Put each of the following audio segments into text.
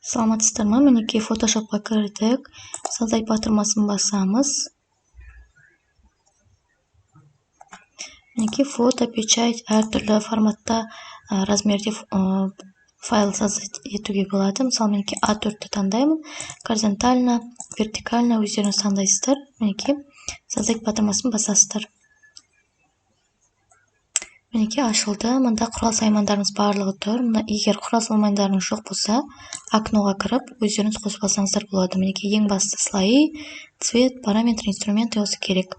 Саламатсыздарбы? Мінекей фотошопқа кірдік. Создать батырмасын басамыз. Мінекей фото, печать, әртүрлі форматта, размерде файл создать етуге болады. Мысалы, мінекей A4-ті таңдаймын. Горизонтально, вертикально өздеріңіз таңдайсыздар. Мінекей создать батырмасын басасыздар. Мінекей ашылды. Мында құрал саймандарымыз барлығы тұр. Егер құрал саймандарыңыз жоқ болса, окноға кіріп, өздеріңіз қосып алсаңыздар болады. Мінекей ең басты слои, цвет, параметр, инструменты осы керек.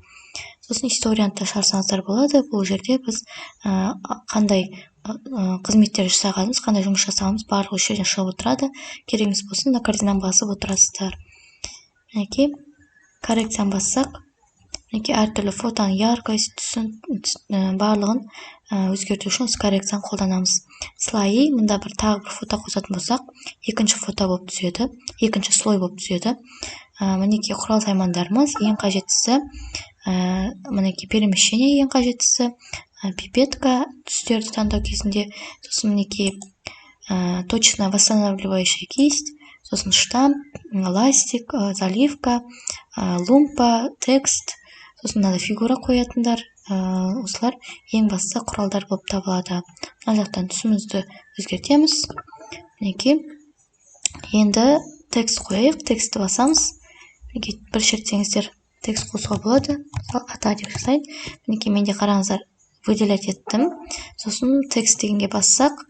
Сосын историяны шығарсаңыздар болады. Бұл жерде біз қандай қызметтер жасағанымыз, қандай жұмыс жасағанымыз барлығы осы жерден шығып отырады. Керегіңіз болсын, мына корзинаны басып отырасыздар. Мінекей коррекцияны бассақ, мінекей әртүрлі фотоның яркость, түсін барлығын өзгерту үшін осы коррекцияны қолданамыз. Слои, мында тағы бір фото қосатын болсақ, екінші фото болып түседі, екінші слой болып түседі. Мінекей құрал саймандарымыз, ең қажеттісі, мінекей перемещение ең қажеттісі, пипетка түстерді таңдау кезінде, сосын мінекей точно восстанавливающая кисть, сосын штамп, ластик, заливка, лумпа, текст, сосын мынада фигура қоятындар, осылар ең басты құралдар болып табылады. Мына жақтан түсімізді өзгертеміз. Мінекей енді текст қояйық, текстті басамыз. Мінекей бір шертсеңіздер текст қосуға болады. Ата деп жасайын. Мінекей менде қараңыздар, выделять еттім. Сосын текст дегенге бассақ,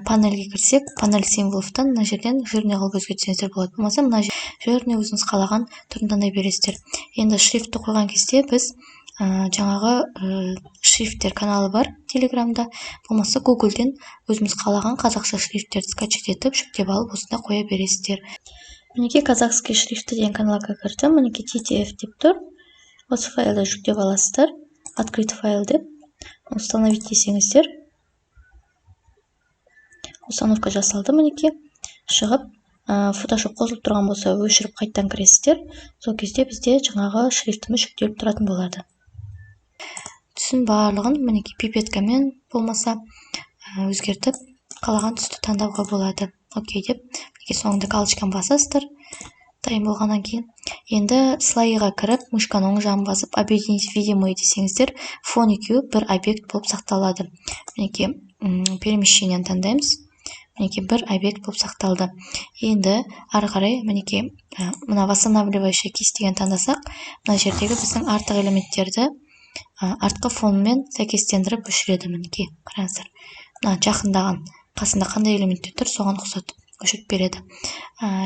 панельге кірсек, панель символовтан мына жерден жирный қылып өзгертсеңіздер болады. Болмаса мына жирный өзіңіз қалаған түрін таңдай бересіздер. Енді шрифтті қойған кезде біз жаңағы шрифттер каналы бар Телеграмда, болмаса Гуглден өзіміз қалаған қазақша шрифттерді скачать етіп, жүктеп алып, осында қоя бересіздер. Мінекей казахский шрифті деген каналға кірдім. Мінекей TTF деп тұр. Осы файлды жүктеп аласыздар. Открыть файл деп. Установить десеңіздер. Установка жасалды. Мінекей шығып, Photoshop қосылып тұрған болса, өшіріп қайттан кіресіздер. Сол кезде бізде жаңағы шрифтіміз жүктеліп тұратын болады. Түсін барлығын мінекей пипеткамен болмаса өзгертіп, қалаған түсті таңдауға болады. Окей деп, мінекей соңында галочканы басасыздар. Дайын болғаннан кейін. Енді слайға кіріп, мышканың оң жағын басып, объединить видимые десеңіздер, фон екеуі бір объект болып сақталады. Мінекей перемещениені таңдаймыз. Мінекей бір объект болып сақталды. Енді ары қарай мінекей мына восстанавливающая кисть деген таңдасақ, мына жердегі біздің артық элементтерді артқы фонмен сәйкестендіріп өшіреді. Мінекей қараңыздар. Мына жақындаған қасында қандай элементтер тұр, соған ұқсатып өшіріп береді.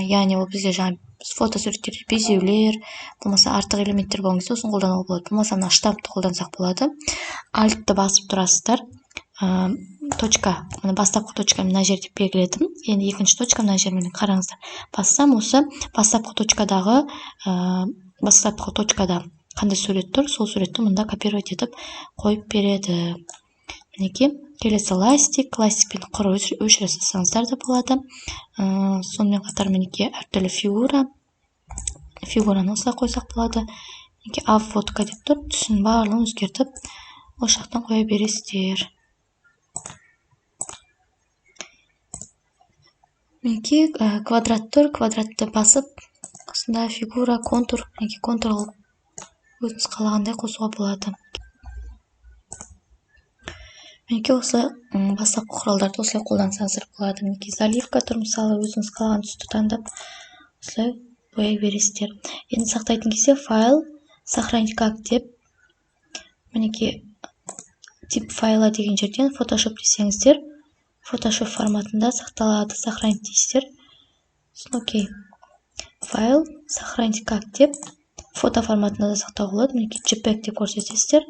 Яғни ол бізде жаңа фотосуреттерде безеулер, болмаса артық элементтер болған кезде сосын қолдануға болады. Болмаса мына штампты қолдансақ болады. Альтты басып тұрасыздар. Точка, бастапқы точканы мына жерде белгіледім. Енді екінші точка мына жермен қараңыздар. Бассам, осы бастапқы точкада қандай сурет тұр, сол суретті мұнда копировать етіп қойып береді. Мінекей келесі ластикпен құр өшіре салсаңыздар да болады. Сонымен қатар мінекей әртүрлі фигураны осылай қойсақ болады. Мінекей фотка деп тұр, түсін барлығын өзгертіп, осы жақтан қоя бересіздер. Мінекей квадрат тұр, квадратты басып, осында фигура, контур, мінекей контур қылып өзіңіз қалағандай қосуға болады. Мінекей осылай бастапқы құралдарды осылай қолдансаңыздар болады. Мінекей заливка тұр, мысалы өзіңіз қалаған түсті таңдап, осылай бояй бересіздер. Енді сақтайтын кезде файл, сохранить как деп, мінекей тип файла деген жерден Photoshop десеңіздер, Photoshop форматында сақталады, сохранить дейсіздер. Окей. Файл, сохранить как деп, фото форматында да сақтау болады. Мінекей JPEG деп көрсетесіздер.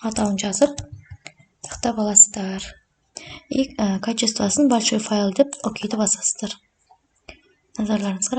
Атауын жазып, сақтап аласыздар. И качествосын большой файл деп, окейді басасыздар. Назарларыңызға рахмет.